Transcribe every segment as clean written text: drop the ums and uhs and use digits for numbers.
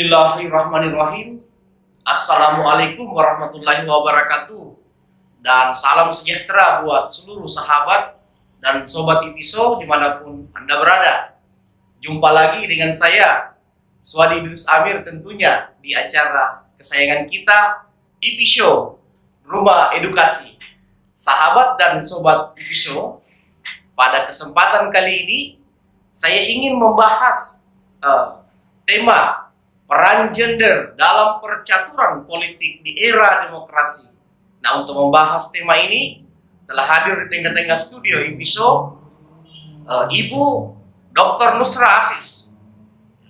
Bismillahirrahmanirrahim. Assalamualaikum warahmatullahi wabarakatuh. Dan salam sejahtera buat seluruh sahabat dan sobat IPISO dimanapun Anda berada. Jumpa lagi dengan saya, Swadi Idris Amir, tentunya di acara kesayangan kita, IPISO, Rumah Edukasi. Sahabat dan sobat IPISO, pada kesempatan kali ini saya ingin membahas tema peran gender dalam percaturan politik di era demokrasi. Nah, untuk membahas tema ini telah hadir di tengah-tengah studio IPISO Ibu Dr. Nusra Asis,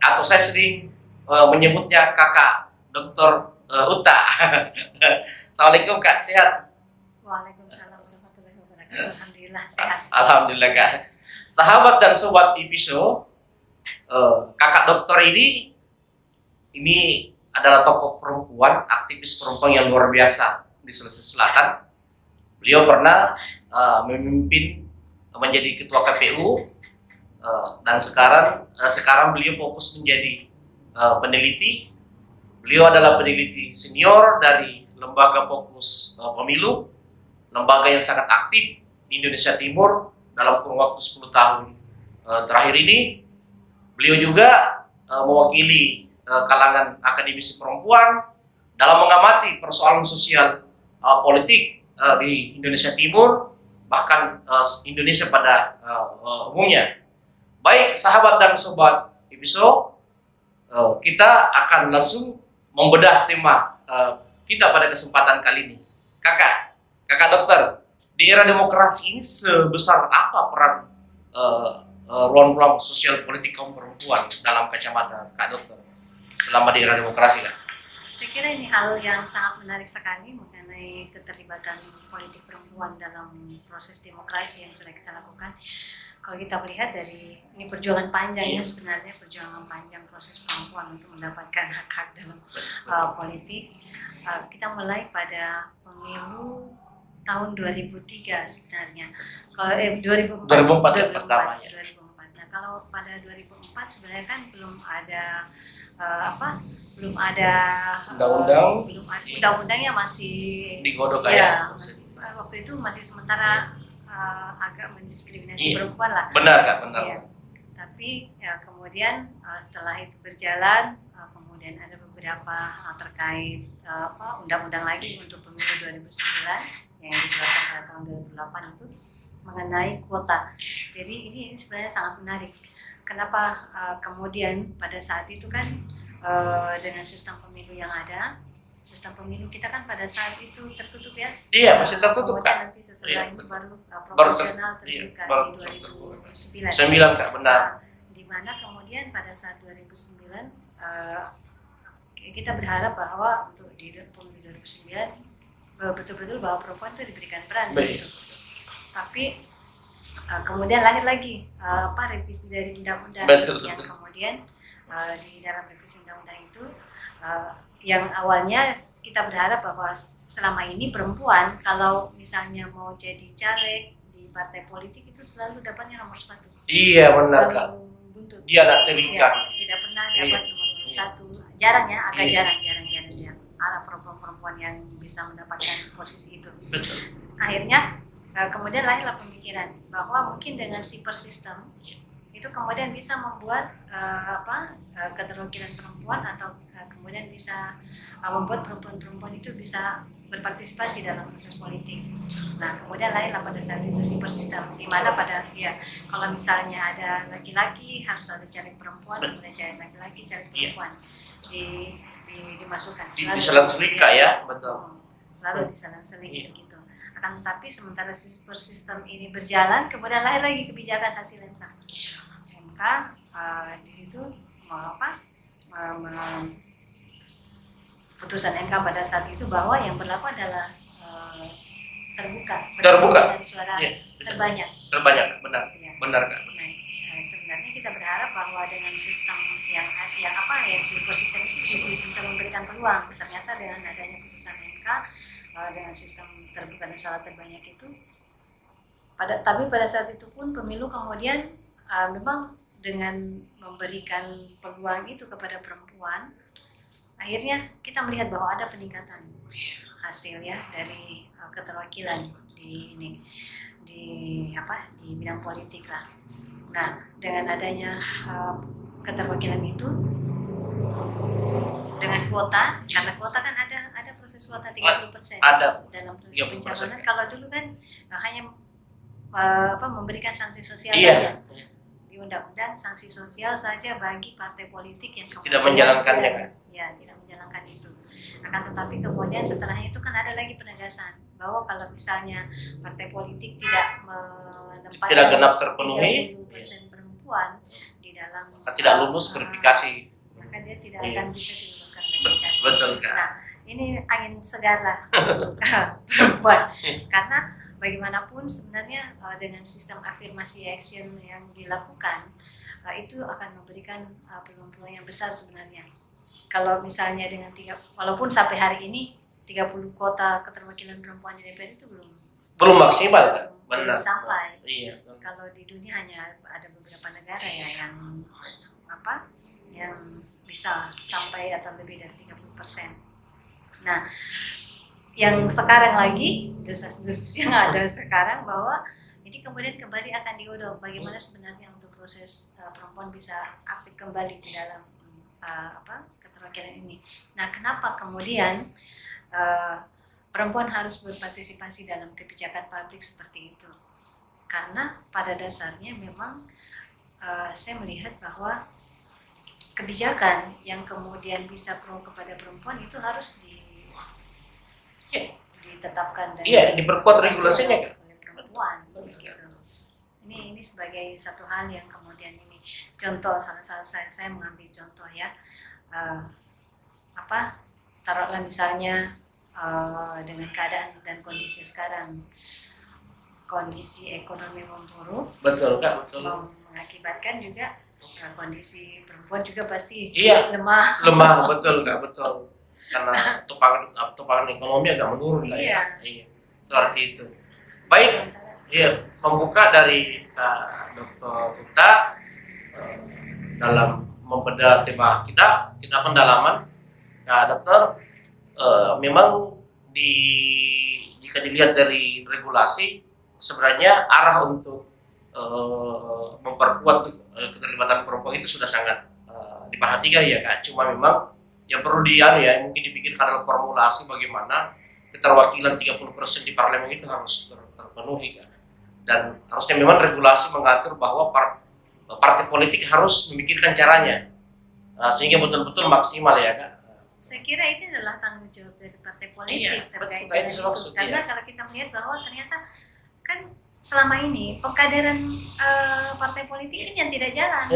atau saya sering menyebutnya Kakak Dr. Uta. Assalamualaikum Kak, sehat? Waalaikumsalam warahmatullahi wabarakatuh. Alhamdulillah sehat. Alhamdulillah Kak. Sahabat dan sobat IPISO, Kakak Dokter ini adalah tokoh perempuan, aktivis perempuan yang luar biasa di Sulawesi Selatan. Beliau pernah memimpin menjadi ketua KPU dan sekarang beliau fokus menjadi peneliti. Beliau adalah peneliti senior dari Lembaga Fokus Pemilu, lembaga yang sangat aktif di Indonesia Timur dalam kurun waktu 10 tahun terakhir ini. Beliau juga mewakili kalangan akademisi perempuan dalam mengamati persoalan sosial politik di Indonesia Timur, bahkan Indonesia pada umumnya. Baik sahabat dan sobat IPISO, kita akan langsung membedah tema kita pada kesempatan kali ini. Kakak Dokter, di era demokrasi ini sebesar apa peran ruang-ruang sosial politik kaum perempuan dalam kacamata Kak Dokter selama di era demokrasi, Kak? Saya kira ini hal yang sangat menarik sekali mengenai keterlibatan politik perempuan dalam proses demokrasi yang sudah kita lakukan. Kalau kita melihat dari ini perjuangan panjang ya, sebenarnya perjuangan panjang proses perempuan untuk mendapatkan hak-hak dalam politik. Kita mulai pada pemilu tahun 2003 sebenarnya. Kalau 2004 pertama ya. 2004. Nah, kalau pada 2004 sebenarnya kan belum ada undang-undangnya masih digodok ya, waktu itu masih sementara agak mendiskriminasi perempuan lah. Benar Kak, benar. Ya. Tapi ya, kemudian setelah itu berjalan, kemudian ada beberapa terkait undang-undang lagi untuk pemilu 2009 yang dikeluarkan pada tahun 2008 itu mengenai kuota. Jadi ini sebenarnya sangat menarik. Kenapa kemudian pada saat itu kan dengan sistem pemilu yang ada, sistem pemilu kita kan pada saat itu tertutup ya? Iya, masih tertutup Kak. Nanti setelah ini baru proporsional terbuka di 2009. Kak, benar. Di mana kemudian pada saat 2009 kita berharap bahwa untuk di pemilu 2009 betul-betul bahwa perempuan itu diberikan peran gitu. Tapi kemudian lahir lagi revisi dari undang-undang yang kemudian di dalam revisi undang-undang itu yang awalnya kita berharap bahwa selama ini perempuan kalau misalnya mau jadi caleg di partai politik itu selalu dapatnya nomor 1. Iya benar Kak. Buntut. Dia tidak terikat. Tidak pernah dapat nomor 1. Jarang ya, agak jarang ya. Ada perempuan-perempuan yang bisa mendapatkan posisi itu. Betul. Akhirnya kemudian lahirlah pemikiran bahwa mungkin dengan super system itu kemudian bisa membuat keterwakilan perempuan atau kemudian bisa membuat perempuan-perempuan itu bisa berpartisipasi dalam proses politik. Nah, kemudian lahirlah pada saat itu super system di mana kalau misalnya ada laki-laki harus ada caleg perempuan, kemudian caleg laki-laki, caleg perempuan dimasukkan. Diselang-selingka ya, betul. Selalu diselang-seling begitu. Akan tetapi sementara super sistem ini berjalan, kemudian lahir lagi kebijakan hasil MK. MK di situ putusan MK pada saat itu bahwa yang berlaku adalah terbuka dan suara terbanyak, benar. Ya. Benar Kak. Sebenarnya kita berharap bahwa dengan sistem yang super sistem itu bisa memberikan peluang. Ternyata dengan adanya putusan MK dengan sistem terbuka dan suara terbanyak itu, tapi pada saat itu pun pemilu kemudian memang dengan memberikan peluang itu kepada perempuan, akhirnya kita melihat bahwa ada peningkatan hasil ya dari keterwakilan di ini di bidang politik lah. Nah, dengan adanya keterwakilan itu dengan kuota, karena kuota kan ada proses kuota 30% Ada dalam proses 30%. pencalonan. Kalau dulu kan hanya memberikan sanksi sosial Iya. saja. Di undang-undang sanksi sosial saja bagi partai politik yang Tidak menjalankannya, kan? Ya, tidak menjalankan itu. Akan tetapi kemudian setelah itu kan ada lagi penegasan bahwa kalau misalnya partai politik tidak menempatkan Tidak genap terpenuhi, 30% perempuan di dalam tidak lulus verifikasi. maka dia tidak Iya. akan bisa diluluskan verifikasi. Betul, Kak. Nah, ini angin segar lah untuk perempuan karena bagaimanapun sebenarnya dengan sistem afirmasi action yang dilakukan itu akan memberikan peluang-peluang yang besar sebenarnya. Kalau misalnya dengan walaupun sampai hari ini 30 kota keterwakilan perempuan di DPR itu Belum maksimal, kan? belum Benar. sampai. Iya. Kalau di dunia hanya ada beberapa negara ya yang bisa sampai atau lebih dari 30%. Nah, yang sekarang lagi desas-desus yang ada sekarang bahwa ini kemudian kembali akan digodok bagaimana sebenarnya untuk proses perempuan bisa aktif kembali di dalam keterwakilan ini. Nah, kenapa kemudian perempuan harus berpartisipasi dalam kebijakan publik seperti itu? Karena pada dasarnya memang saya melihat bahwa kebijakan yang kemudian bisa pro kepada perempuan itu harus ditetapkan dan diperkuat regulasinya, Kak. oleh perempuan gitu. Ini sebagai satu hal yang kemudian ini contoh salah saya mengambil contoh ya taruhlah misalnya dengan keadaan dan kondisi sekarang, kondisi ekonomi memburuk, Betul, Kak, betul. mengakibatkan juga kondisi perempuan juga pasti Iya. lemah. Betul, Kak, betul. Karena topangan ekonomi agak menurun lah ya. Iya. Seperti itu. Baik, membuka dari Dr. Uta dalam membedah tema kita pendalaman. Dokter, memang jika dilihat dari regulasi sebenarnya arah untuk memperkuat keterlibatan perempuan itu sudah sangat diperhatikan ya, Kak. Cuma memang yang perlu mungkin dipikirkan dalam formulasi bagaimana keterwakilan 30% di parlemen itu harus terpenuhi, Kak. Dan harusnya memang regulasi mengatur bahwa partai politik harus memikirkan caranya sehingga betul-betul maksimal ya, Kak. Saya kira ini adalah tanggung jawab dari partai politik terkait betul, dengan itu. Karena kalau kita melihat bahwa ternyata kan selama ini pengkaderan partai politik ini yang tidak jalan,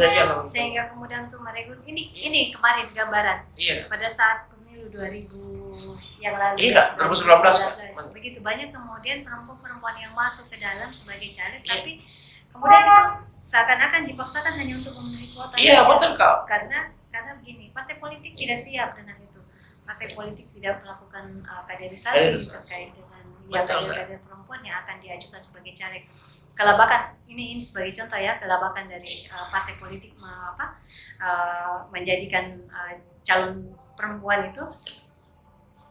sehingga kemudian untuk meregut ini kemarin gambaran pada saat pemilu 2000 yang lalu, 2019 begitu banyak kemudian perempuan-perempuan yang masuk ke dalam sebagai caleg, tapi kemudian itu seakan-akan dipaksakan hanya untuk memenuhi kuota. Betul, Kak. Karena begini, partai politik tidak siap dengan itu. Partai politik tidak melakukan kaderisasi terkait dengan kader-kader perempuan yang akan diajukan sebagai caleg. Kelabakan ini sebagai contoh ya, kelabakan dari partai politik menjadikan calon perempuan itu.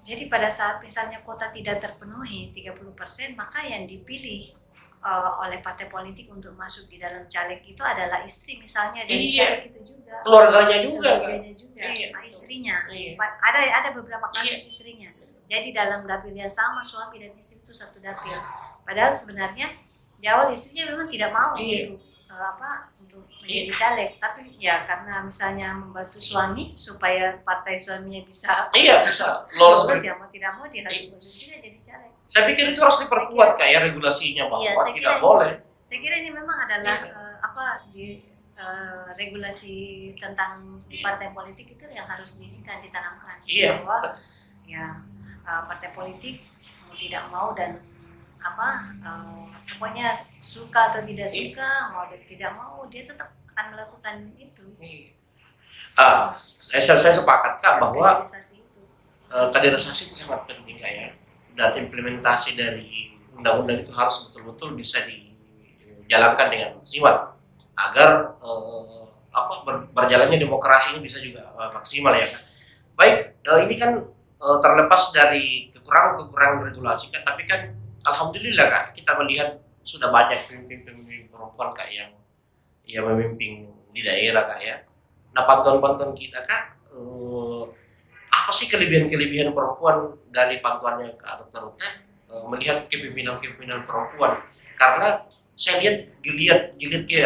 Jadi pada saat misalnya kuota tidak terpenuhi 30%, maka yang dipilih oleh partai politik untuk masuk di dalam caleg itu adalah istri misalnya dari caleg itu juga. Keluarganya juga. Istrinya. Ada beberapa kasus istrinya. Jadi dalam dapil yang sama suami dan istri itu satu dapil. Padahal sebenarnya di awal istrinya memang tidak mau untuk menjadi caleg, tapi ya karena misalnya membantu suami supaya partai suaminya bisa lolos ya, mau tidak mau dia harus posisinya jadi caleg. Saya pikir itu harus diperkuat kayak regulasinya bahwa tidak boleh. Saya kira ini memang adalah regulasi tentang di partai politik itu yang harus ditanamkan bahwa partai politik mau tidak mau dan pokoknya suka atau tidak suka, mau dan tidak mau dia tetap akan melakukan itu. Saya sepakat, Kak, bahwa kaderisasi itu sangat penting, Kak, ya. Dan implementasi dari undang-undang itu harus betul-betul bisa dijalankan dengan maksimal agar berjalannya demokrasi ini bisa juga maksimal ya, Kak. Baik, ini kan terlepas dari kekurangan regulasi kan, tapi kan alhamdulillah Kak, kita melihat sudah banyak pemimpin-pemimpin perempuan Kak yang memimpin di daerah Kak ya. Nah pantauan-pantauan kita Kak, apa sih kelebihan-kelebihan perempuan dari pantauannya Kak Dr. Ruta melihat kepemimpinan perempuan? Karena saya lihat ke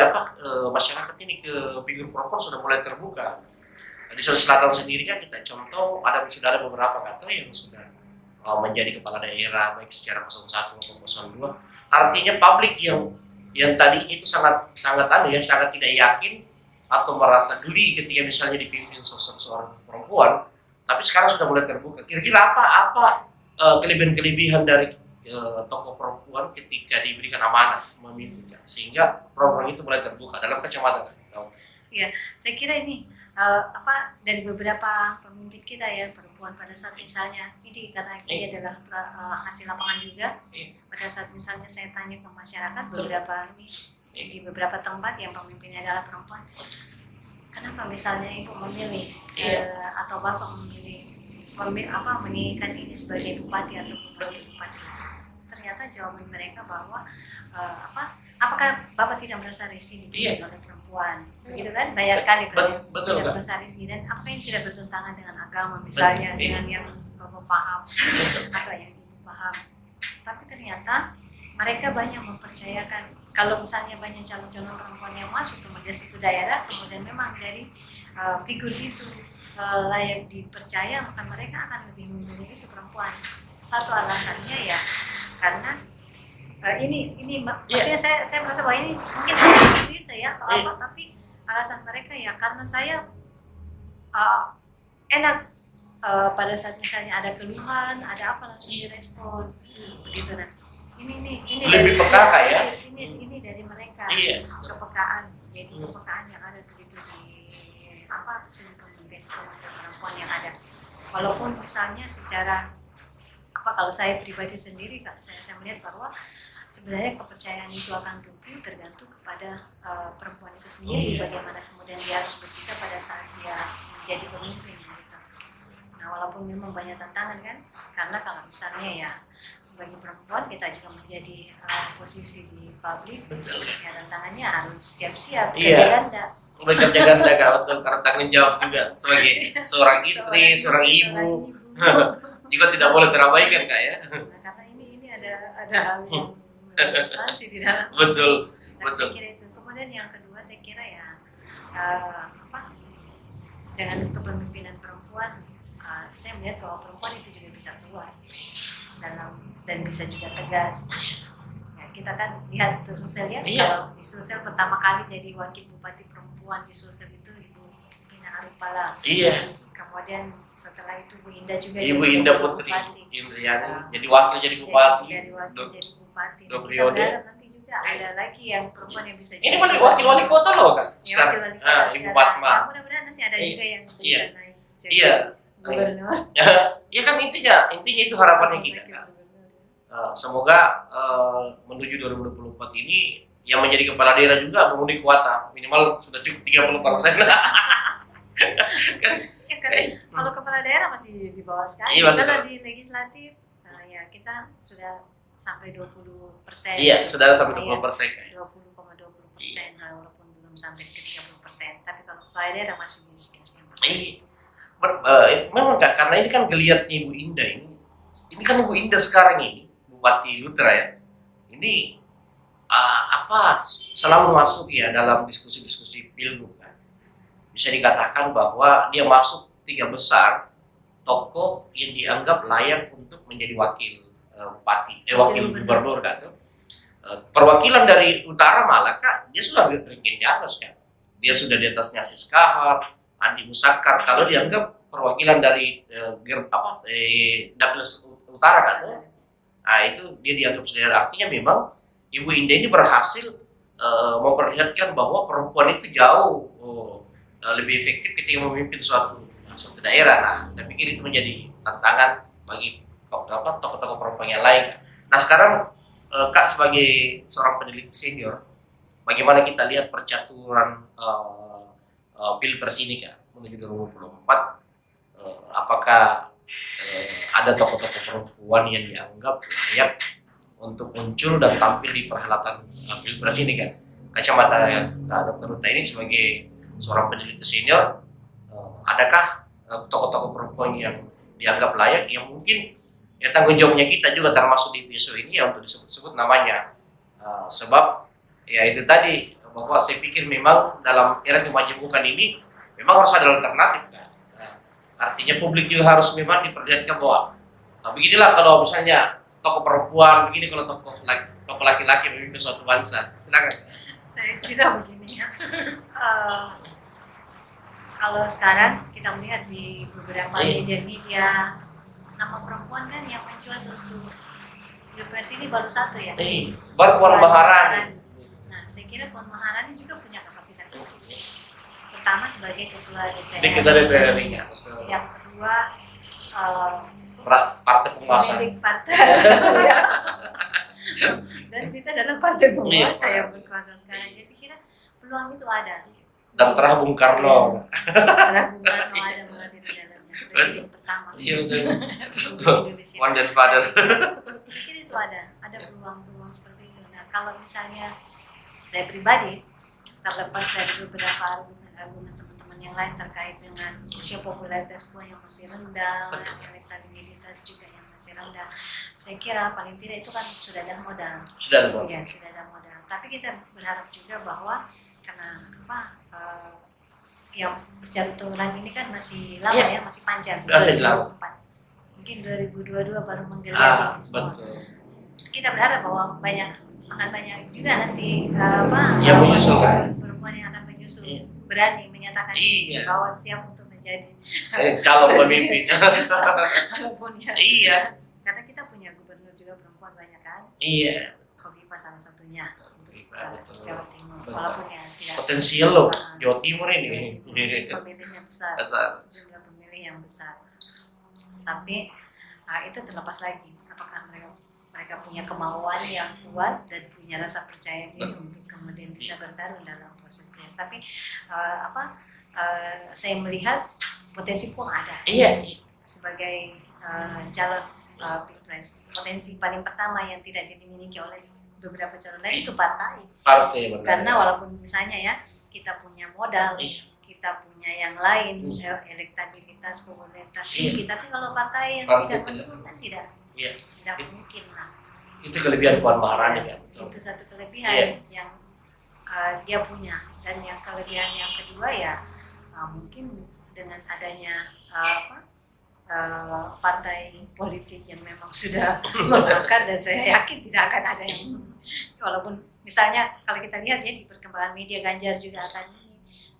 masyarakat ini ke figur perempuan sudah mulai terbuka. Di Sulawesi Selatan sendiri kan kita contoh sudah ada beberapa kata yang sudah menjadi kepala daerah baik secara 01 maupun 02. Artinya publik yang tadi itu sangat sangat tidak yakin atau merasa geli ketika misalnya dipimpin seorang perempuan, tapi sekarang sudah mulai terbuka. Kira-kira apa kelebihan-kelebihan dari tokoh perempuan ketika diberikan amanah memimpin, sehingga perempuan itu mulai terbuka dalam kacamata. Ya, saya kira ini dari beberapa pemimpin kita ya perempuan pada saat misalnya ini karena ini adalah hasil lapangan juga. Pada saat misalnya saya tanya ke masyarakat di beberapa tempat yang pemimpinnya adalah perempuan, kenapa misalnya ibu memilih atau bapak menginginkan ini sebagai bupati atau wakil bupati? Ternyata jawaban mereka bahwa apakah bapak tidak merasa risih dipimpin oleh perempuan, begitu kan? Banyak sekali betul, tidak merasa risih, dan apa yang tidak bertentangan dengan agama misalnya, dengan yang bapak paham atau yang ibu paham. Tapi ternyata mereka banyak mempercayakan kalau misalnya banyak calon-calon perempuan yang masuk kemudian satu daerah, kemudian memang dari figur itu layak dipercaya, maka mereka akan lebih memilih itu perempuan. Satu alasannya ya karena maksudnya saya merasa bahwa ini mungkin saya atau apa, tapi alasan mereka ya karena saya enak pada saat misalnya ada keluhan, ada apa langsung direspon begitu. Nah ini lebih peka Kak ya. Ini dari mereka kepekaan, jadi kepekaan yang ada begitu di sisi pemimpin perempuan yang ada. Walaupun misalnya secara kalau saya pribadi sendiri, saya melihat bahwa sebenarnya kepercayaan itu akan tumbuh tergantung kepada perempuan itu sendiri, bagaimana kemudian dia harus bersikap pada saat dia menjadi pemimpin gitu. Nah walaupun memang banyak tantangan kan, karena kalau misalnya ya sebagai perempuan kita juga menjadi posisi di publik, ya tantangannya harus siap-siap kerja ganda. Bekerja ganda Kak, betul, karena tanggung jawab juga sebagai seorang istri, seorang ibu. Juga tidak boleh terabaikan Kak ya. Nah, karena ini ada hal yang substansi di dalam. Betul. Saya kira itu. Kemudian yang kedua saya kira ya dengan kepemimpinan perempuan, saya melihat bahwa perempuan itu juga bisa kuat dan bisa juga tegas. Ya, kita kan lihat di sosial ya, kalau di sosial pertama kali jadi wakil bupati perempuan di sosial itu Ibu Rina Arupala. Kemudian setelah itu Bu Indah juga Ibu Indah Putri Indriani jadi wakil jadi bupati. Jadi bupati. Dua periode. Nanti juga ada lagi yang perempuan yang bisa jadi. Ini wakil wali kota loh Kak. Sekarang. Ibu Fatma. Mudah-mudahan nanti ada juga yang bisa naik. Gubernur. Ya kan intinya itu harapannya kita Kak. Semoga menuju 2024 ini yang menjadi kepala daerah juga mengundi kuota minimal sudah cukup 30%. Kan kalau kepala daerah masih di bawah sekali. Kalau di legislatif ya kita sudah sampai 20%. Iya, sudah sampai 20%. 20,20%, walaupun belum sampai ke 30%. Tapi kalau kepala daerah masih di sekian persen. Memang Kak, karena ini kan geliatnya Ibu Indah ini kan Ibu Indah sekarang ini Bupati Lutra ya. Ini selalu masuk ya dalam diskusi-diskusi pilgub kan. Bisa dikatakan bahwa dia masuk 3 besar tokoh yang dianggap layak untuk menjadi wakil wakil gubernur Kak tuh. Perwakilan dari utara malah Kak, dia sudah ranking di atas kan. Dia sudah di atasnya Siskahar, Andi Musakar. Kalau dianggap perwakilan dari dapil utara Kak tuh. Nah itu dia dianggap sudah, artinya memang Ibu Indah ini berhasil memperlihatkan bahwa perempuan itu jauh lebih efektif ketika memimpin suatu daerah. Nah, saya pikir itu menjadi tantangan bagi tokoh-tokoh perempuan yang lain. Nah, sekarang Kak sebagai seorang peneliti senior, bagaimana kita lihat percaturan Pilpres ini Kak menuju 2024? apakah ada tokoh-tokoh perempuan yang dianggap layak untuk muncul dan tampil di perhelatan pilpres ini kan. Kacamata Dr. Ruta ini sebagai seorang peneliti senior, adakah tokoh-tokoh perempuan yang dianggap layak yang mungkin ya tanggung jawabnya kita juga termasuk di isu ini ya untuk disebut-sebut namanya. Sebab ya itu tadi bahwa saya pikir memang dalam era kemajemukan ini memang harus ada alternatif kan. Artinya publik juga harus memang diperlihatkan bahwa beginilah kalau misalnya tokoh perempuan, begini kalau tokoh laki-laki memimpin suatu bangsa. Silakan. Saya kira begini ya. Kalau sekarang kita melihat di beberapa media-media, nama perempuan kan yang mencuat untuk pilpres ini baru satu ya. Baru Puan Maharani. Nah, saya kira Puan Maharani juga punya kapasitas itu. Pertama sebagai ketua DPR. Ketua DPR. Yang kedua partai penguasa. Pemilik partai. Dan kita dalam partai penguasa yang berkuasa sekarang. Jadi saya kira peluang itu ada. Dan terah Bung Karno. Terah Bung Karno ada banget itu dalamnya. Presiden pertama. Iya betul. Indonesia. One and father. Saya kira itu ada peluang-peluang seperti itu. Nah, kalau misalnya saya pribadi terlepas dari beberapa argumen teman-teman yang lain terkait dengan usia popularitas Puan yang masih rendah, yang elektabilitas juga yang masih rendah, saya kira paling tidak itu kan sudah ada modal. Sudah ada modal. Ya, sudah ada modal. Tapi kita berharap juga bahwa karena yang berjatuhan ini kan masih lama ya, masih panjang. Masih lama. Mungkin 2022 baru menggeliat ini semua. Betul. Kita berharap bahwa akan banyak juga nanti yang menyusul kan? perempuan yang akan menyusul berani menyatakan bahwa siap untuk menjadi calon pemimpin. Walaupun ya. Iya. Karena kita punya gubernur juga perempuan banyak kan? Iya. Khofifah salah satunya untuk Betul. Jawa Timur. Walaupun ya tidak Potensial loh Jawa Timur ini. Pemilihnya besar. Jumlah pemilih yang besar. Tapi itu terlepas lagi apakah mereka punya kemauan yang kuat dan punya rasa percaya diri untuk kemudian bisa bertarung dalam proses pilpres. Tapi saya melihat potensi pun ada. Iya. Sebagai calon pilpres, potensi paling pertama yang tidak dimiliki oleh beberapa calon lain itu partai. Benar. Karena walaupun misalnya ya kita punya modal, kita punya yang lain, elektabilitas, popularitas tinggi, tapi kalau partai yang tidak mendukung kan tidak mungkin. Nah, itu kelebihan Puan Maharani ya. Itu satu kelebihan yang dia punya. Dan yang kelebihan yang kedua ya mungkin dengan adanya partai politik yang memang sudah mengakar, dan saya yakin tidak akan ada yang, walaupun misalnya kalau kita lihat ya di perkembangan media Ganjar juga akan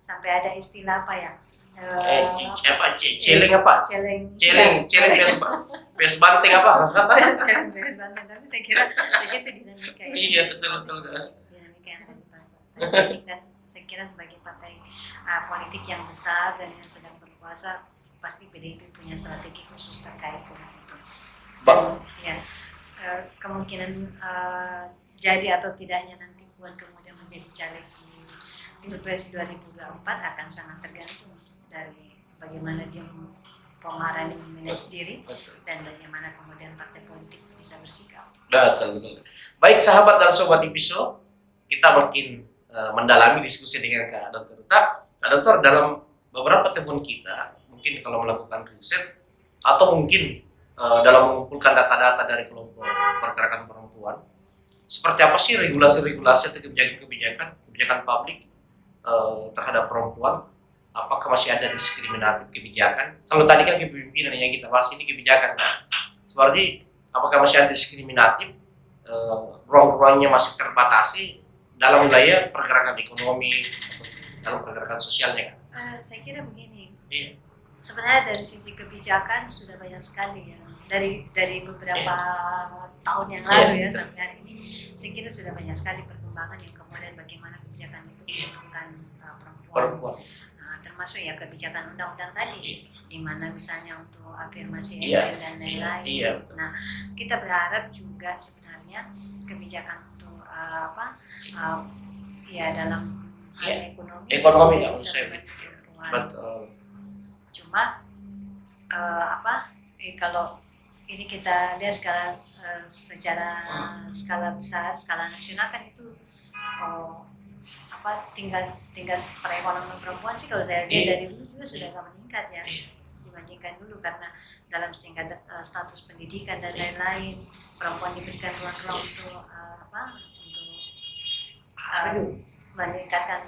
sampai ada istilah apa ya? Celeng apa? Celeng pes banteng apa? Celeng pes banteng. Tapi saya kira itu dinamika ya. Iya betul. Dinamika yang ada di partai politik, dan saya kira sebagai partai politik yang besar dan yang sedang berkuasa, pasti PDIP punya strategi khusus terkait dengan itu. Ya, kemungkinan jadi atau tidaknya nanti Puan kemudian menjadi caleg di Pilpres 2024 akan sangat tergantung dari bagaimana dia Puan Maharani memanage diri dan bagaimana kemudian partai politik bisa bersikap. Betul. Baik sahabat dan sobat Ipiso, kita makin mendalami diskusi dengan Kak Dr. Ruta. Kak Dokter, dalam beberapa temuan kita, mungkin kalau melakukan riset atau mungkin dalam mengumpulkan data-data dari kelompok pergerakan perempuan, seperti apa sih regulasi-regulasi atau kebijakan publik terhadap perempuan? Apakah masih ada diskriminatif kebijakan? Kalau tadi kan kepemimpinan yang kita bahas, ini kebijakan kan? Seperti apakah masih ada diskriminatif, ruang-ruangnya masih terbatasi dalam wilayah pergerakan ekonomi, dalam pergerakan sosialnya kan? Saya kira begini. Iya. Sebenarnya dari sisi kebijakan sudah banyak sekali ya, dari beberapa tahun yang lalu ya sampai hari ini, saya kira sudah banyak sekali perkembangan yang kemudian bagaimana kebijakan itu menguntungkan perempuan. Termasuk ya kebijakan undang-undang tadi, di mana misalnya untuk afirmasi action dan lain-lain. Nah, kita berharap juga sebenarnya kebijakan untuk dalam hal ekonomi nggak bisa usah. perempuan. Betul. Cuma kalau ini kita lihat secara skala besar, skala nasional kan itu tingkat perekonomian perempuan sih kalau saya lihat dari dulu juga sudah agak meningkat ya dibandingkan dulu, karena dalam tingkat status pendidikan dan lain-lain perempuan diberikan ruang-ruang untuk meningkatkan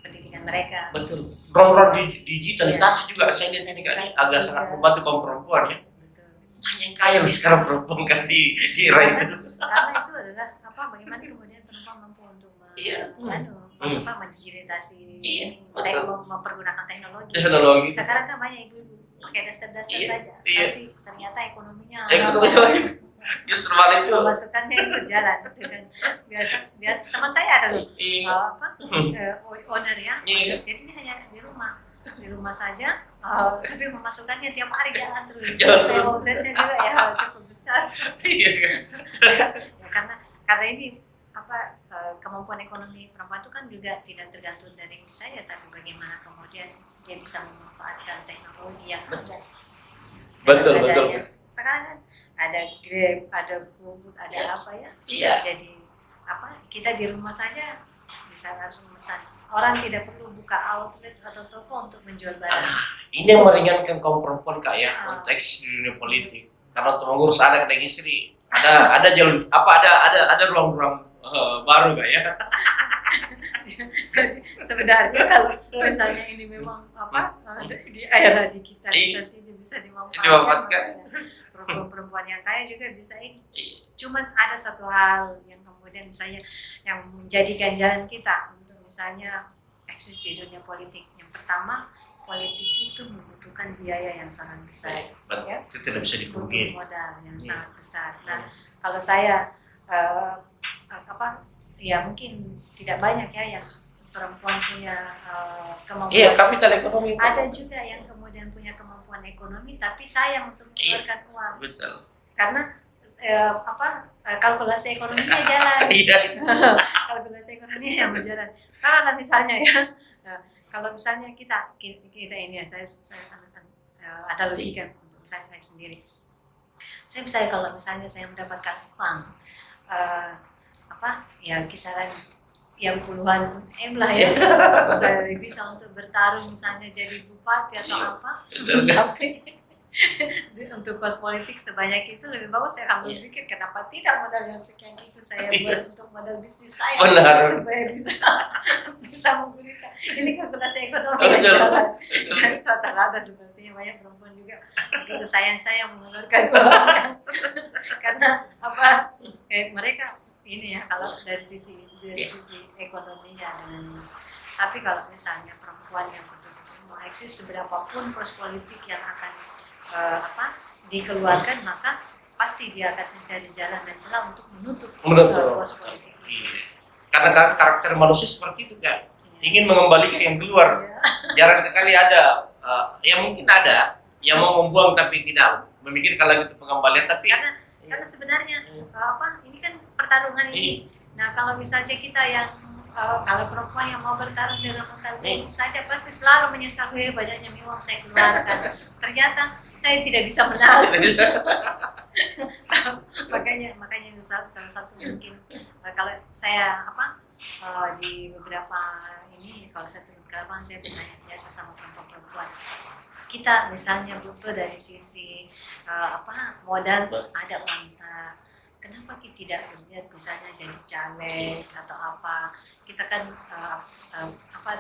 pendidikan mereka. Betul. Ruang-ruang digitalisasi juga saya lihat ini kan agak sangat membantu kaum perempuan ya. Betul. Banyak yang kaya nih sekarang perempuan kan di era itu. Karena itu adalah bagaimana kemudian perempuan mampu untuk mendigitalisasi, mempergunakan teknologi. Sekarang kan banyak ibu pakai daster-daster saja, tapi ternyata ekonominya justru malah itu pemasukannya itu berjalan. Biasa teman saya ada loh owner ya, jadi hanya di rumah saja, tapi pemasukannya tiap hari jalan terus. Omsetnya juga ya cukup besar. Karena ini kemampuan ekonomi perempuan itu kan juga tidak tergantung dari ini saja, tapi bagaimana kemudian dia bisa memanfaatkan teknologi yang ada. Betul. Sekarang kan ada Grab, ada Food, ada apa ya? Iya. Jadi kita di rumah saja bisa langsung pesan. Orang tidak perlu buka outlet atau toko untuk menjual barang. Ini yang meringankan kaum perempuan kaya konteks di dunia politik. Karena untuk mengurus anak dan istri ada jalur ada ruang-ruang baru gak ya? Sebenarnya kalau misalnya ini memang di era digitalisasi bisa dimanfaatkan. Perempuan yang kaya juga bisa ini. Cuman ada satu hal yang kemudian misalnya yang menjadikan jalan kita untuk misalnya eksis di dunia politik. Yang pertama, politik itu membutuhkan biaya yang sangat besar. Ya? Itu tidak bisa dipungkiri. Modal yang sangat besar. Nah, kalau saya ya mungkin tidak banyak ya yang perempuan punya kemampuan. Iya, kapital ekonomi. Ada juga yang kemudian punya kemampuan ekonomi tapi sayang untuk mengeluarkan uang. Betul. Karena kalkulasi ekonominya jalan. Kalkulasi ekonominya yang berjalan. Karena misalnya ya, kalau misalnya kita ini ya, saya ada logika untuk misalnya saya sendiri. Saya misalnya kalau misalnya saya mendapatkan uang kisaran yang puluhan M lah ya, saya bisa untuk bertarung misalnya jadi bupati atau tapi untuk kos politik sebanyak itu lebih bagus. Saya akan berpikir kenapa tidak modal yang sekian itu saya buat untuk modal bisnis saya supaya bisa menggulirkan. Ini kalkulasi ekonomi yang jalan. Rata-rata sepertinya banyak perempuan juga begitu sayang mengeluarkan uang karena mereka ini ya kalau dari sisi ekonominya. Tapi kalau misalnya perempuan yang betul-betul mau eksis seberapapun kos politik yang akan dikeluarkan, maka pasti dia akan mencari jalan dan celah untuk menutup kos politik. Karena karakter manusia seperti itu kan, ingin mengembalikan yang keluar. Jarang sekali ada, mungkin ada yang mau membuang tapi tidak memikirkan lagi untuk pengembalian. Tapi karena sebenarnya ini kan pertarungan ini. Nah kalau misalnya kita yang kalau perempuan yang mau bertarung dengan mental saja pasti selalu menyesal, banyaknya uang saya keluarkan, ternyata saya tidak bisa menang. makanya itu salah satu mungkin kalau saya di beberapa ini, kalau saya turun ke lapangan saya bertanya biasa sama perempuan, kita misalnya butuh dari sisi modal ada wanita, kenapa kita tidak berniat misalnya jadi caleg atau apa, kita kan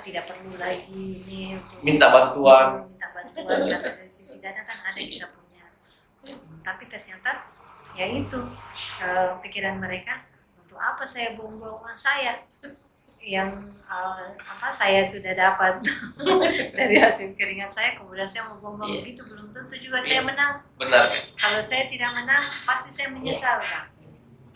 tidak perlu lagi ini untuk minta bantuan karena dari sisi dana kan ada yang kita punya. Tapi ternyata ya itu pikiran mereka, untuk apa saya buang-buang uang saya yang saya sudah dapat dari hasil keringat saya, kemudian saya mau buang-buang begitu, belum tentu juga saya menang. Benar. Kalau saya tidak menang pasti saya menyesal kan.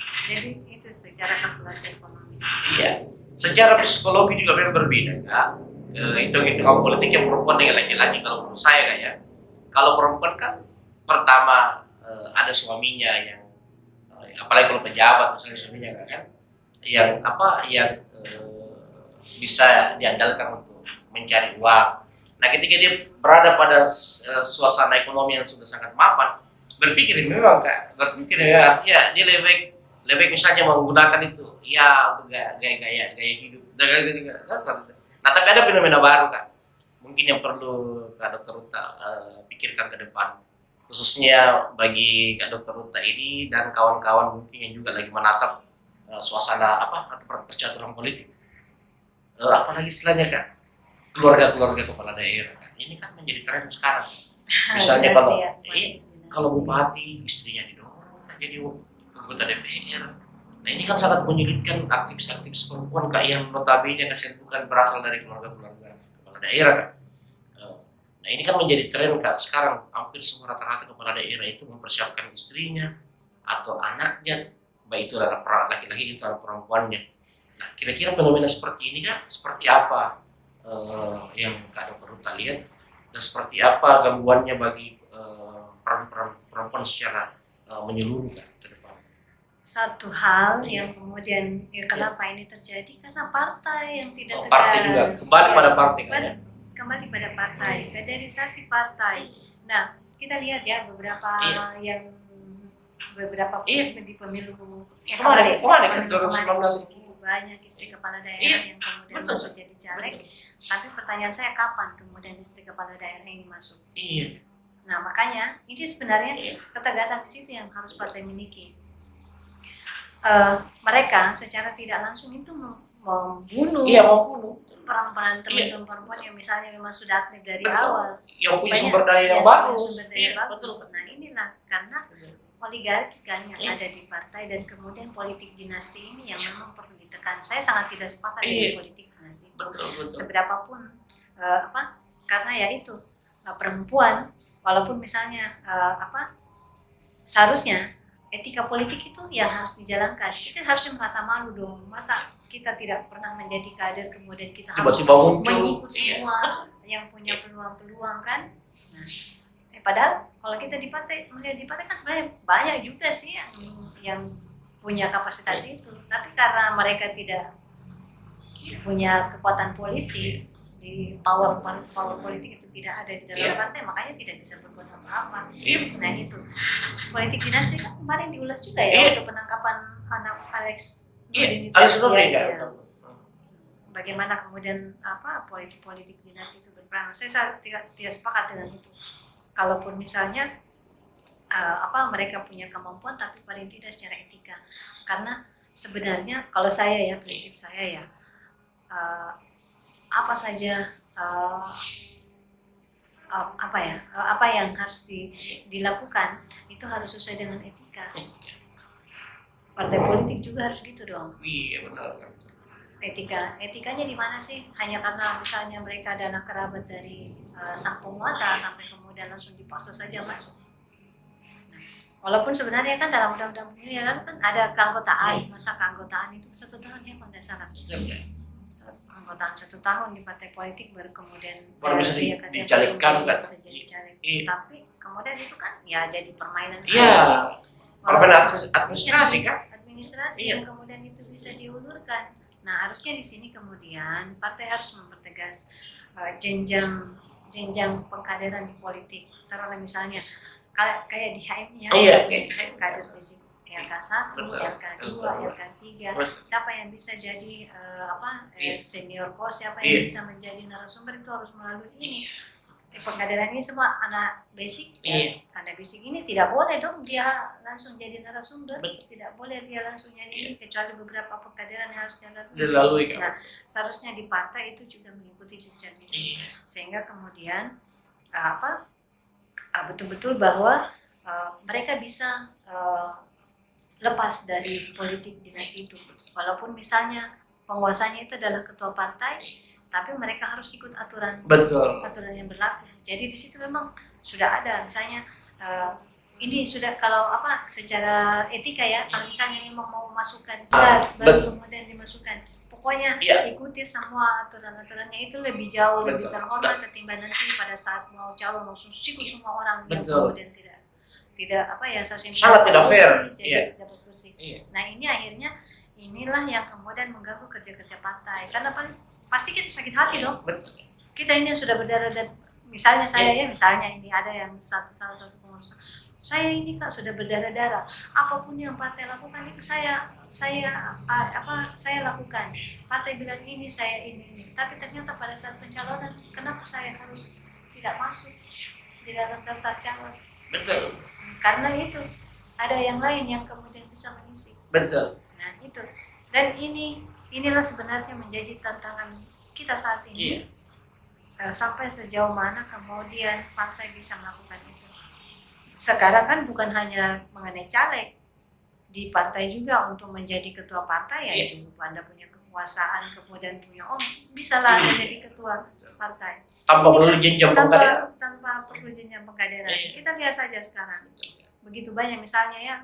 Jadi itu secara kalkulasi ekonomi. Iya. Secara psikologi juga memang berbeda kak. Hitung-hitungan politik yang perempuan dengan laki-laki kalau menurut saya kak ya. Kalau perempuan kan pertama ada suaminya yang apalagi kalau pejabat misalnya suaminya kan yang bisa diandalkan untuk mencari uang. Nah, ketika dia berada pada suasana ekonomi yang sudah sangat mapan, berpikir memang Kak, berpikir ya artinya dia lebih baik misalnya menggunakan itu ya untuk gaya hidup. Nah, tapi ada fenomena baru Kak. Mungkin yang perlu Kak Dokter Uta pikirkan ke depan, khususnya bagi Kak Dokter Uta ini dan kawan-kawan mungkin yang juga lagi menatap suasana atau percaturan politik. Apalagi istilahnya Kak, keluarga kepala daerah Kak. Ini kan menjadi tren sekarang. Misalnya kalau bupati istrinya didorong Kak, jadi anggota DPR. Nah, ini kan sangat menyulitkan aktivis-aktivis perempuan Kak yang notabene bukan berasal dari keluarga kepala daerah Kak. Nah, ini kan menjadi tren Kak. Sekarang hampir semua rata-rata kepala daerah itu mempersiapkan istrinya atau anaknya, baik itu adalah laki-laki atau perempuannya. Nah, kira-kira fenomena seperti ini Kak, seperti apa yang Kak Dokter Uta lihat, dan seperti apa gangguannya bagi perempuan secara menyeluruh Kak, ke depan? Satu hal yang kemudian kenapa ini terjadi karena partai yang tidak tegas. Partai juga kembali pada partai kan ya? Kembali pada partai, kaderisasi partai. Nah, kita lihat ya beberapa di pemilu kemarin kan 2019 itu banyak istri kepala daerah yang kemudian masuk jadi caleg. Tapi pertanyaan saya kapan kemudian istri kepala daerah ini masuk? Iya. Nah, makanya ini sebenarnya ketegasan di situ yang harus partai miliki. Mereka secara tidak langsung itu membunuh peran-peran teman-teman perempuan yang misalnya memang sudah aktif dari awal, yang punya sumber daya yang bagus. Nah, inilah karena oligarki kan yang ada di partai, dan kemudian politik dinasti ini yang memang perlu ditekan. Saya sangat tidak sepakat dengan politik dinasti itu. Seberapapun karena ya itu perempuan, walaupun misalnya seharusnya etika politik itu yang harus dijalankan. Kita harusnya merasa malu dong. Masa kita tidak pernah menjadi kader, kemudian kita harus mengikut semua yang punya peluang-peluang kan. Nah, padahal kalau kita melihat di partai kan sebenarnya banyak juga sih yang punya kapasitas itu. Tapi karena mereka tidak punya kekuatan politik, di power politik itu tidak ada di dalam partai, makanya tidak bisa berbuat apa-apa. Nah, itu politik dinasti kan kemarin diulas juga ya untuk penangkapan anak Alex Nurdin. Bagaimana kemudian politik dinasti itu berperang? Saya tidak sepakat dengan itu. Kalaupun misalnya mereka punya kemampuan tapi paling tidak secara etika, karena sebenarnya kalau saya prinsip saya apa saja apa yang harus dilakukan itu harus sesuai dengan etika. Partai politik juga harus gitu dong. Iya, benar. Etikanya di mana sih? Hanya karena misalnya mereka adalah kerabat dari sang penguasa sampai kemudian langsung dipaksa saja masuk. Nah, walaupun sebenarnya kan dalam undang-undang pemilihan kan ada keanggotaan, masa keanggotaan itu 1 tahun ya kalau tidak salah. Keanggotaan 1 tahun di partai politik baru kemudian bisa dicalegkan kan? Bisa jadi caleg. Tapi kemudian itu kan ya jadi permainan. Permainan administrasi kan? Administrasi yang kemudian itu bisa diulurkan. Nah, harusnya di sini kemudian partai harus mempertegas jenjang pengkaderan di politik. Taruhlah misalnya kayak di HM kader basic RK1, RK2, RK3. Siapa yang bisa jadi senior pos, siapa yang bisa menjadi narasumber itu harus melalui ini. Pengkaderan ini semua anak basic. Anak basic ini tidak boleh dong dia langsung jadi narasumber. Tidak boleh dia langsung jadi ini, kecuali beberapa pengkaderan yang harus dilalui. Nah, seharusnya di partai itu juga mengikuti jejak itu. Sehingga kemudian betul-betul bahwa mereka bisa lepas dari politik dinasti itu. Walaupun misalnya penguasanya itu adalah ketua partai, tapi mereka harus ikut aturan yang berlaku. Jadi di situ memang sudah ada misalnya ini sudah kalau secara etika ya, kalau misalnya memang mau memasukkan baru kemudian dimasukkan, pokoknya ikuti semua aturan-aturannya, itu lebih jauh lebih terhormat ketimbang nanti pada saat mau calon langsung sikut semua orang yang kemudian tidak sangat tidak fair dapat kursi. Nah, ini akhirnya inilah yang kemudian mengganggu kerja-kerja partai, karena pasti kita sakit hati dong. kita ini yang sudah berdarah dan misalnya saya ya, misalnya ini ada yang salah satu pengurus, saya ini Kak sudah berdarah-darah, apapun yang partai lakukan itu saya saya lakukan. Partai bilang ini, saya ini. Tapi ternyata pada saat pencalonan, kenapa saya harus tidak masuk di dalam daftar calon? Betul. Karena itu ada yang lain yang kemudian bisa mengisi. Betul. Nah itu, dan inilah sebenarnya menjadi tantangan kita saat ini. Sampai sejauh mana kemudian partai bisa melakukan itu. Sekarang kan bukan hanya mengenai caleg, di partai juga untuk menjadi ketua partai ya itu Anda punya kekuasaan, kemudian punya bisa lah jadi ketua partai Tanpa perlu jenjang pengkaderan. tanpa perlu jenjang pengkaderan. Kita lihat saja sekarang begitu banyak misalnya ya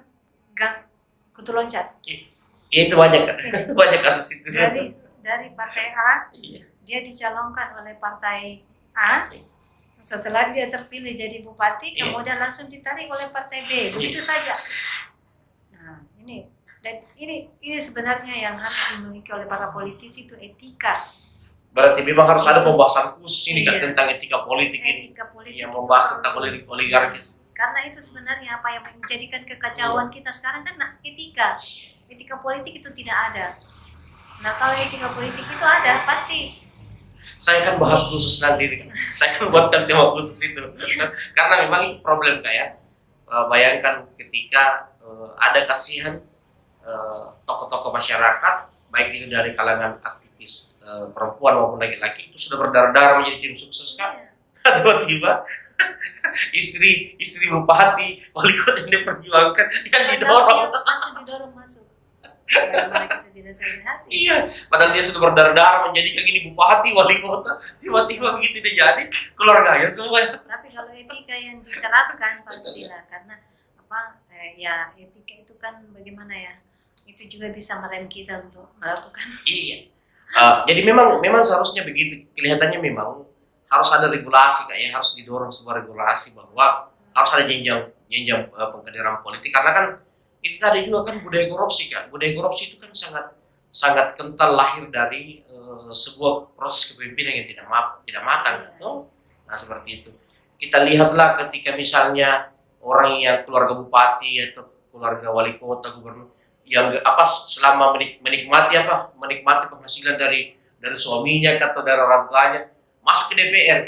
gang kutu loncat. Itu banyak banyak kasus itu. Dari partai A dia dicalonkan oleh partai A, setelah dia terpilih jadi bupati, kemudian langsung ditarik oleh partai B, begitu saja. Nah ini sebenarnya yang harus dimiliki oleh para politisi itu etika. Berarti memang harus ada pembahasan khusus ini kan tentang etika politik ini. Etika politik yang membahas tentang oligarkis. Karena itu sebenarnya apa yang menjadikan kekacauan kita sekarang kan etika politik itu tidak ada. Nah kalau etika politik itu ada pasti. Saya kan bahas khusus nanti, saya kan buatkan tema khusus itu, karena memang itu problem kayak bayangkan ketika ada kasihan tokoh-tokoh masyarakat, baik itu dari kalangan aktivis perempuan maupun laki-laki itu sudah berdarah-darah menjadi tim sukses kan, tiba-tiba istri bupati, wali kota yang diperjuangkan yang didorong, langsung didorong masuk. Bagaimana kita tidak sakit hati? Iya, padahal dia sudah berdarah-darah menjadikan ini bupati, wali kota, tiba-tiba begitu dia jadi keluarganya semua. Tapi kalau etika yang diterapkan pastilah, karena ya etika itu kan bagaimana ya? Itu juga bisa merem kita untuk melakukan. Iya. Jadi memang seharusnya begitu. Kelihatannya memang harus ada regulasi kayak harus didorong sebuah regulasi bahwa harus ada jenjang pengkaderan politik, karena kan itu tadi juga kan budaya korupsi kan. Budaya korupsi itu kan sangat kental lahir dari sebuah proses kepemimpinan yang tidak matang gitu. Nah seperti itu. Kita lihatlah ketika misalnya orang yang keluarga bupati atau keluarga wali kota, gubernur yang selama menikmati penghasilan dari suaminya atau dari orang tuanya masuk ke DPR,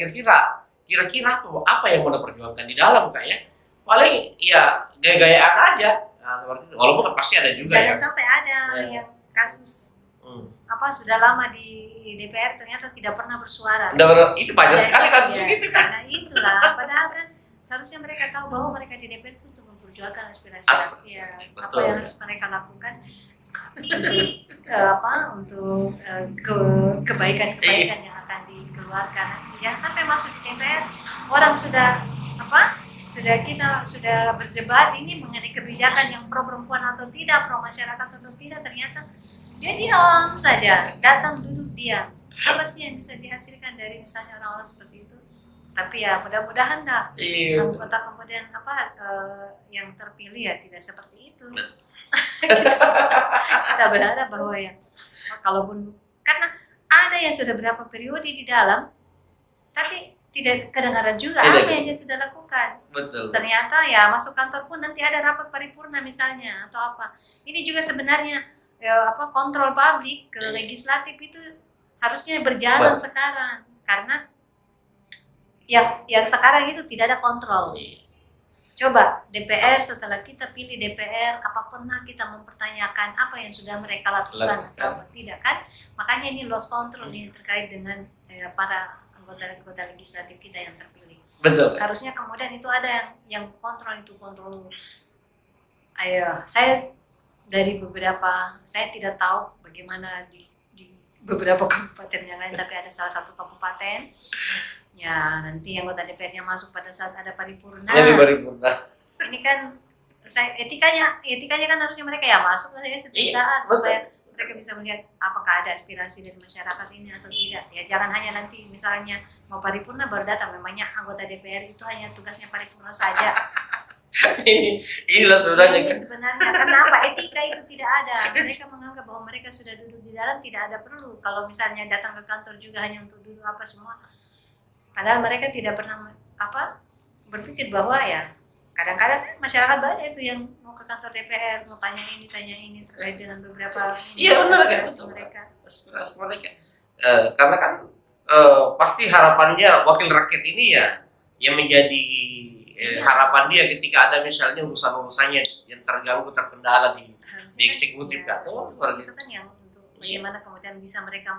kira-kira apa yang mau diperjuangkan di dalam kayak paling ya gaya-gayaan aja. Nah, walaupun pasti ada juga jangan sampai ada yang kasus sudah lama di DPR ternyata tidak pernah bersuara. Itu banyak sekali kasus gitu kan. Nah itulah, padahal kan seharusnya mereka tahu bahwa mereka di DPR itu untuk memperjuangkan aspirasi rakyat. Apa yang harus mereka lakukan untuk kebaikan yang akan dikeluarkan. Jangan sampai masuk di DPR orang sudah kita sudah berdebat ini mengenai kebijakan yang pro perempuan atau tidak, pro masyarakat atau tidak, ternyata dia diam saja, datang duduk diam. Apa sih yang bisa dihasilkan dari misalnya orang-orang seperti itu? Tapi ya mudah-mudahan anggota kemudian yang terpilih ya tidak seperti itu. Kita berharap bahwa kalaupun karena ada yang sudah berapa periode di dalam, tapi tidak kedengaran juga apa yang dia sudah lakukan. Betul. Ternyata ya masuk kantor pun nanti ada rapat paripurna misalnya atau apa. Ini juga sebenarnya kontrol publik ke legislatif itu harusnya berjalan sekarang, karena yang sekarang itu tidak ada kontrol. Coba DPR, setelah kita pilih DPR, apa pernah kita mempertanyakan apa yang sudah mereka lakukan atau apa tidak kan? Makanya ini lost control ini terkait dengan para anggota legislatif kita yang terpilih. Betul. Harusnya kemudian itu ada yang kontrol saya dari beberapa, saya tidak tahu bagaimana di beberapa kabupaten yang lain, tapi ada salah satu kabupaten ya nanti anggota DPR-nya masuk pada saat ada paripurna. Ini kan etikanya kan harusnya mereka ya masuk setiap saat supaya mereka bisa melihat apakah ada aspirasi dari masyarakat ini atau tidak. Ya jangan hanya nanti misalnya mau paripurna baru datang, memangnya anggota DPR itu hanya tugasnya paripurna saja. Inilah sebenarnya karena apa? Etika itu tidak ada. Mereka menganggap bahwa mereka sudah duduk di dalam, tidak ada perlu. Kalau misalnya datang ke kantor juga hanya untuk duduk semua, Padahal mereka tidak pernah berpikir bahwa ya kadang-kadang kan masyarakat banyak itu yang mau ke kantor DPR, mau tanya ini terkait dengan beberapa Iya benar kan, aspirasi betul. mereka. Aspirasi mereka. Karena kan pasti harapannya wakil rakyat ini ya yang menjadi harapan dia ketika ada misalnya urusan-urusannya yang terganggu terkendala di Harusnya eksekutif kan, kan. Oh, itu kan yang untuk Iya. bagaimana kemudian bisa mereka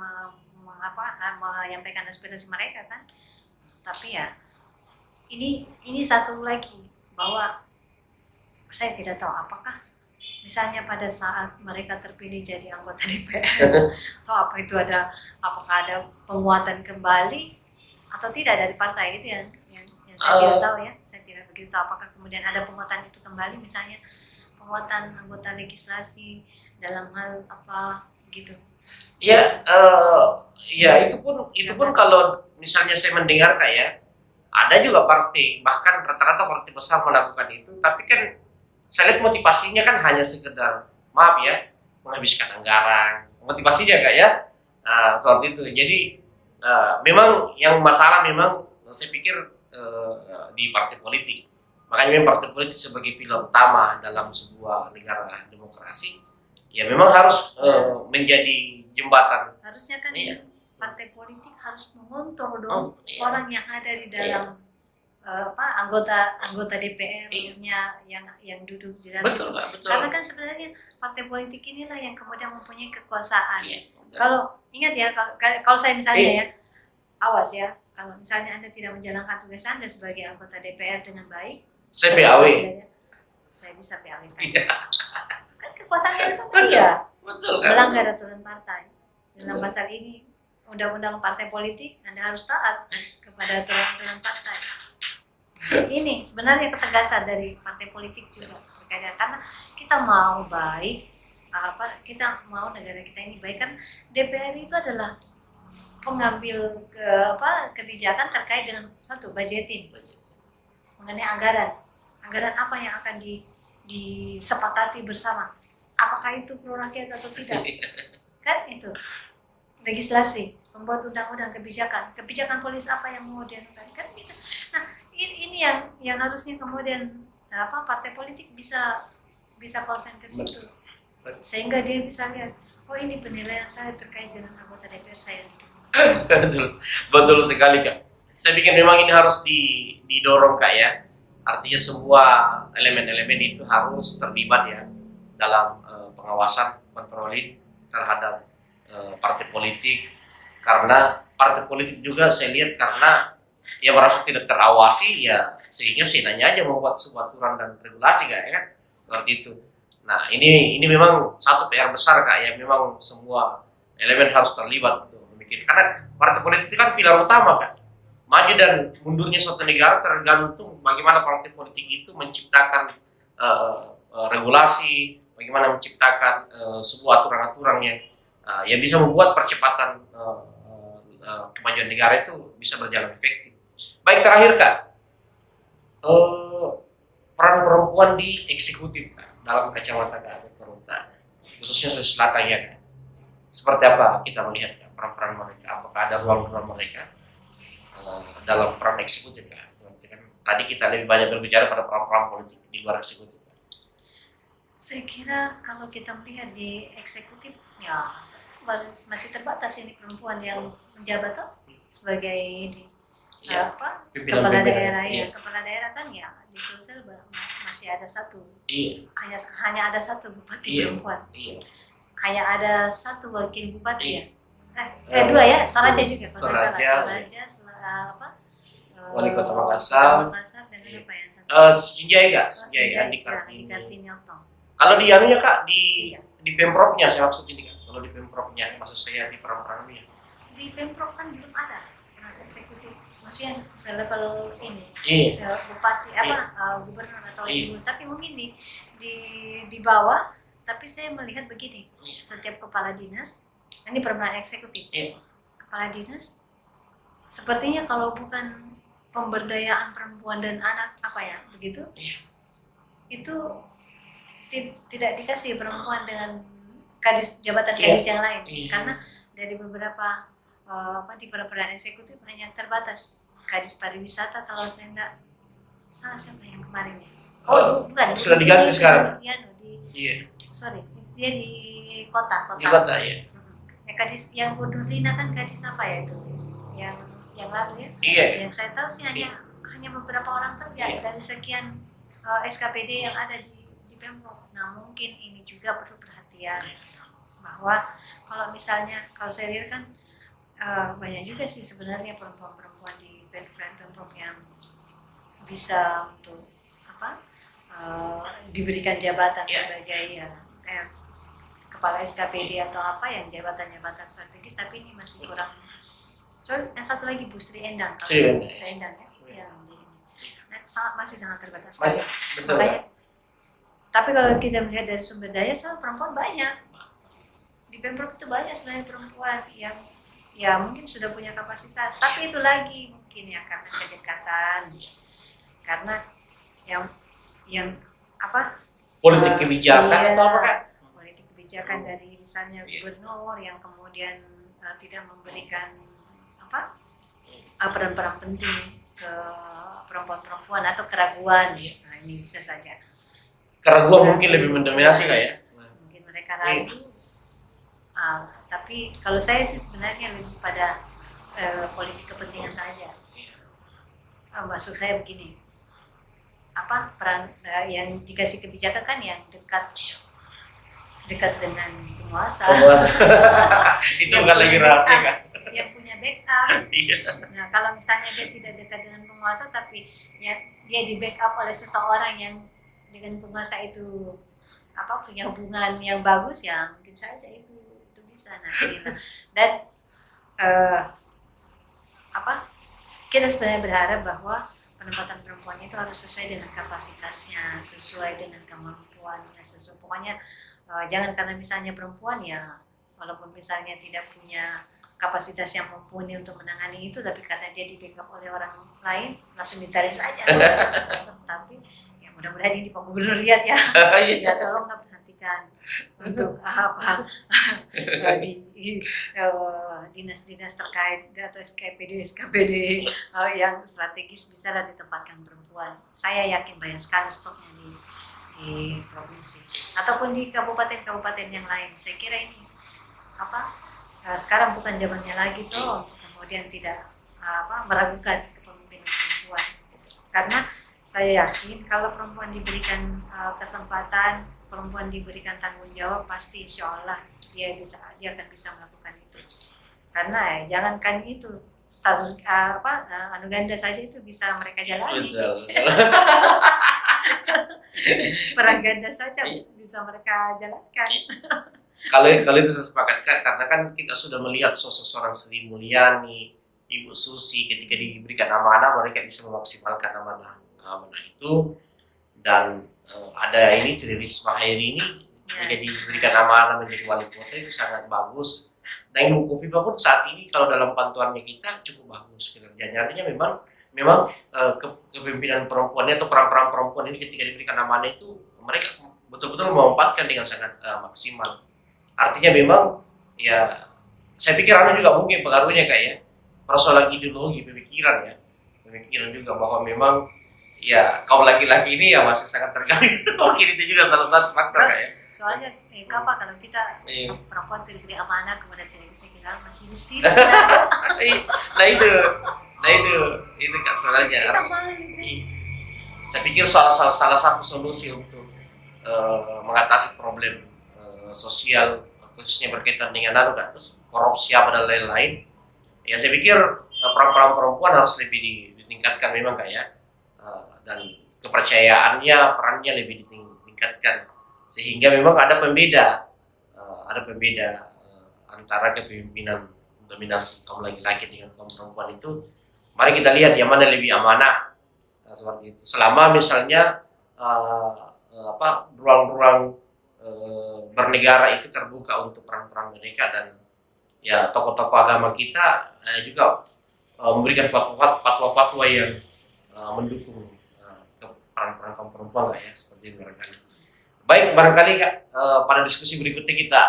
menyampaikan aspirasi mereka kan. Tapi ya ini satu lagi bahwa saya tidak tahu apakah misalnya pada saat mereka terpilih jadi anggota DPR atau apakah ada penguatan kembali atau tidak dari partai, itu yang saya tidak tahu ya. Saya tidak begitu tahu apakah kemudian ada penguatan itu kembali, misalnya penguatan anggota legislasi dalam hal apa gitu. Ya, itu pun kalau misalnya saya mendengar kayak ada juga partai, bahkan rata-rata partai besar melakukan itu, tapi kan saya lihat motivasinya kan hanya sekedar maaf ya menghabiskan anggaran, motivasinya kak ya, seperti itu. Jadi memang yang masalah memang saya pikir di partai politik. Makanya memang partai politik sebagai pilar utama dalam sebuah negara demokrasi, ya memang harus menjadi jembatan. Harusnya kan Iya. partai politik harus mengontrol dong Iya. orang yang ada di dalam anggota DPR-nya yang duduk di dalam Betul, situ. Kak, betul. Karena kan sebenarnya partai politik inilah yang kemudian mempunyai kekuasaan. Iya, betul. Kalau ingat ya, kalau saya misalnya Iya. ya, awas ya, kalau misalnya Anda tidak menjalankan tugas Anda sebagai anggota DPR dengan baik, Saya PAW. saya bisa PAW kan. Iya. Kan kekuasaan langsung Betul. dia Betul kan? melanggar aturan partai. Dalam Betul. pasal ini undang-undang partai politik, Anda harus taat kepada aturan-aturan partai. Ini sebenarnya ketegasan dari partai politik juga terkait, karena kita mau baik, kita mau negara kita ini baik, kan DPR itu adalah pengambil kebijakan terkait dengan satu budgeting mengenai anggaran apa yang akan disepakati bersama, apakah itu pro rakyat atau tidak, kan itu legislasi, membuat undang-undang, kebijakan polis apa yang mau dilakukan, kan gitu. Nah ini yang harusnya kemudian partai politik bisa konsen ke situ, sehingga dia bisa lihat, oh ini penilaian saya terkait dengan anggota DPR saya. Betul sekali kak. Saya pikir memang ini harus didorong kak ya. Artinya semua elemen-elemen itu harus terlibat ya dalam pengawasan kontrolin terhadap partai politik, karena partai politik juga saya lihat karena ya merasa tidak terawasi ya, sehingga senanya aja membuat sebuah aturan dan regulasi kak ya kan, seperti itu. Nah ini memang satu PR besar kak ya, memang semua elemen harus terlibat untuk memikir, karena partai politik itu kan pilar utama kak. Maju dan mundurnya suatu negara tergantung bagaimana partai politik itu menciptakan regulasi, bagaimana menciptakan sebuah aturan-aturan yang bisa membuat percepatan kemajuan negara itu bisa berjalan efektif. Baik, terakhir kak, peran perempuan di eksekutif kak, dalam kacamata kak Dr. Unta, khususnya Sulawesi Selatan ya kak. Seperti apa kita melihat kak peran mereka? Apakah ada ruang-ruang mereka dalam peran eksekutif kan? Tadi kita lebih banyak berbicara pada peran politik di luar eksekutif. Saya kira kalau kita melihat di eksekutif ya masih terbatas ini perempuan yang menjabat sebagai ini kepala daerah ya. Kepala daerah kan ya di Sulsel masih ada satu. Iya. Hanya ada satu bupati perempuan. Iya. Hanya ada satu wakil bupati iya. ya. Dua ya, Toraja juga kalau Toraja, Toraja, Wali Kota Makassar, dan apa yang satu? Sinjai Andi Kartini Oktong. Kalau di anunya kak, di Pemprovnya saya maksud ini kak. Kalau di Pemprovnya, maksud saya di peran-perannya. Di Pemprov kan belum ada eksekutif, maksudnya selevel ini. Iya. Bupati gubernur atau ibu, tapi mungkin di bawah. Tapi saya melihat begini, setiap kepala dinas, ini peran eksekutif. Kepala dinas sepertinya kalau bukan pemberdayaan perempuan dan anak begitu, itu tidak dikasih perempuan dengan jabatan kadis yang lain, karena dari beberapa di peran eksekutif hanya terbatas Kadis Pariwisata kalau saya enggak salah, siapa yang kemarin ya? Bukan. Sudah diganti sekarang. Iya. Sorry, dia di kota. Di kota ya. Ya, Kadis yang Bu Nurlina kan Kadis apa ya itu? Yang lalu ya? Iya. Yang saya tahu sih hanya beberapa orang saja dari sekian SKPD yang ada di Pemprov. Nah, mungkin ini juga perlu perhatian bahwa kalau saya lihat kan banyak juga sih sebenarnya perempuan-perempuan di Pemprov yang bisa untuk diberikan jabatan sebagai kayak kepala SKPD atau apa yang jabatan-jabatan strategis, tapi ini masih kurang. Yang satu lagi Bu Sri Endang, kalau Sri Endang ya, masih sangat terbatas. Betul. Makanya, tapi kalau kita melihat dari sumber daya, perempuan banyak di Pemprov itu, banyak sebenarnya perempuan yang ya mungkin sudah punya kapasitas, tapi itu lagi mungkin ya karena kedekatan, karena yang politik kebijakan atau apa kan? Politik kebijakan dari misalnya gubernur yang kemudian tidak memberikan peran-peran penting ke perempuan-perempuan atau keraguan. Nah, ini bisa saja. Keraguan mungkin lebih mendominasi kak ya? Mungkin mereka ragu. Tapi kalau saya sih sebenarnya lebih pada politik kepentingan saja. Maksud saya begini, peran yang dikasih kebijakan kan yang dekat dengan penguasa. Itu bukan lagi rahasia kan? Yang punya backup. Nah, kalau misalnya dia tidak dekat dengan penguasa, tapi dia di backup oleh seseorang yang dengan penguasa itu punya hubungan yang bagus, ya mungkin saja itu bisa. Nah, dan kita sebenarnya berharap bahwa penempatan perempuan itu harus sesuai dengan kapasitasnya, sesuai dengan kemampuannya, pokoknya jangan karena misalnya perempuan ya, walaupun misalnya tidak punya kapasitas yang mumpuni untuk menangani itu, tapi karena dia di backup oleh orang lain langsung ditarik saja. Tapi ya mudah-mudahan ini Pak Gubernur lihat ya, ya tolong perhatikan untuk di dinas-dinas terkait atau SKPD yang strategis bisa ditempatkan perempuan. Saya yakin banyak sekali stoknya di provinsi ataupun di kabupaten-kabupaten yang lain. Saya kira ini sekarang bukan zamannya lagi tuh untuk kemudian tidak meragukan kepemimpinan perempuan, karena saya yakin kalau perempuan diberikan kesempatan, perempuan diberikan tanggung jawab, pasti insya Allah dia akan bisa melakukan itu. Karena jangankan itu, status anuganda saja itu bisa mereka jalani. Peran ganda saja bisa mereka jalankan. Kalau itu saya sepakatkan, karena kan kita sudah melihat sosok seorang Sri Mulyani, Ibu Susi ketika diberikan amanah mereka bisa memaksimalkan amanah itu, dan ada ini Tri Risma Hairi ini ketika diberikan amanah menjadi wali kota itu sangat bagus. Dan Ibu Kofifa pun saat ini kalau dalam pantauannya kita cukup bagus kinerjanya. Artinya memang kepemimpinan perempuannya atau peran-peran perempuan ini ketika diberikan amanah itu mereka betul-betul memanfaatkan dengan sangat maksimal. Artinya memang ya saya pikir juga mungkin pengaruhnya kayak persoalan ideologi, pemikiran juga bahwa memang ya kaum laki-laki ini ya masih sangat terganggu. Mungkin itu juga salah satu faktor kayak. Soalnya kalau kita perempuan diberi amanah kemudian tidak bisa kita masih sih. Nah itu kan soalnya harus. Saya pikir salah satu solusi untuk mengatasi problem sosial khususnya berkaitan dengan terus korupsi dan lain-lain. Ya saya pikir peran perempuan harus lebih ditingkatkan memang dan kepercayaannya, perannya lebih ditingkatkan sehingga memang ada pembeda antara kepemimpinan dominasi kaum laki-laki dengan kaum perempuan itu. Mari kita lihat yang mana lebih amanah seperti itu. Selama misalnya ruang-ruang bernegara itu terbuka untuk peran-peran mereka, dan ya tokoh-tokoh agama kita juga memberikan fatwa-fatwa yang mendukung peran-peran kaum perempuan seperti itu barangkali. Baik, barangkali pada diskusi berikutnya kita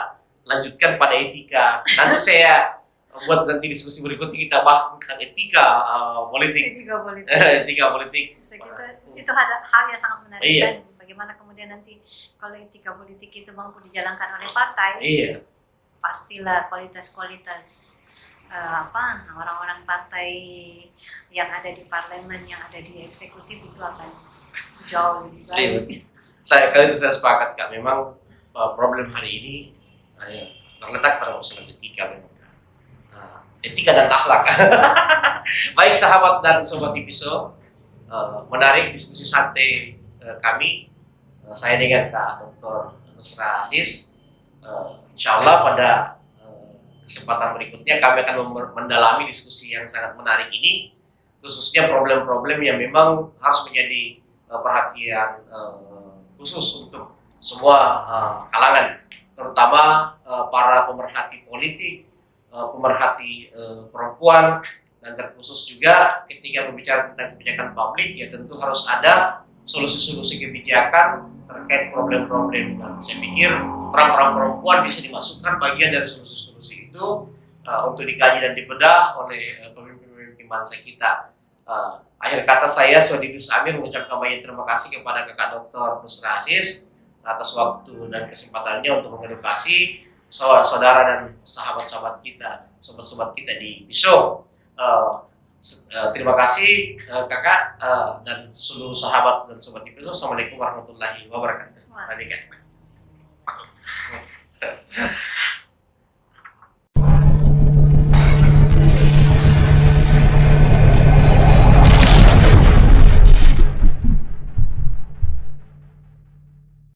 lanjutkan pada etika. Nanti saya buat nanti diskusi berikutnya kita bahas tentang etika politik. Etika politik. Etika politik. Itu ada hal yang sangat menarik Iya. sekali. Bagaimana kemudian nanti kalau etika politik itu mampu dijalankan oleh partai, Iya. pastilah kualitas orang-orang partai yang ada di parlemen, yang ada di eksekutif itu akan jauh lebih baik. Kali itu saya sepakat Kak, memang problem hari ini terletak pada masalah etika memang. Etika dan akhlak. Baik sahabat dan sobat Ipiso, menarik diskusi santai kami. Saya dengan Kak Dr. Nusra Aziz. Insya Allah pada kesempatan berikutnya kami akan mendalami diskusi yang sangat menarik ini, khususnya problem-problem yang memang harus menjadi perhatian khusus untuk semua kalangan, terutama para pemerhati politik, pemerhati perempuan, dan terkhusus juga ketika berbicara tentang kebijakan publik ya tentu harus ada solusi-solusi kebijakan terkait problem-problem. Dan saya pikir peran-peran perempuan bisa dimasukkan bagian dari solusi-solusi itu untuk dikaji dan dibedah oleh pemimpin-pemimpin bangsa kita. Akhir kata saya Swadidus Amir mengucapkan banyak terima kasih kepada Kakak Dr. Nusra Aziz atas waktu dan kesempatannya untuk mengedukasi saudara dan sahabat-sahabat kita, sobat-sobat kita di Ipiso. Terima kasih Kakak dan seluruh sahabat dan sobat Ipiso. Assalamualaikum warahmatullahi wabarakatuh.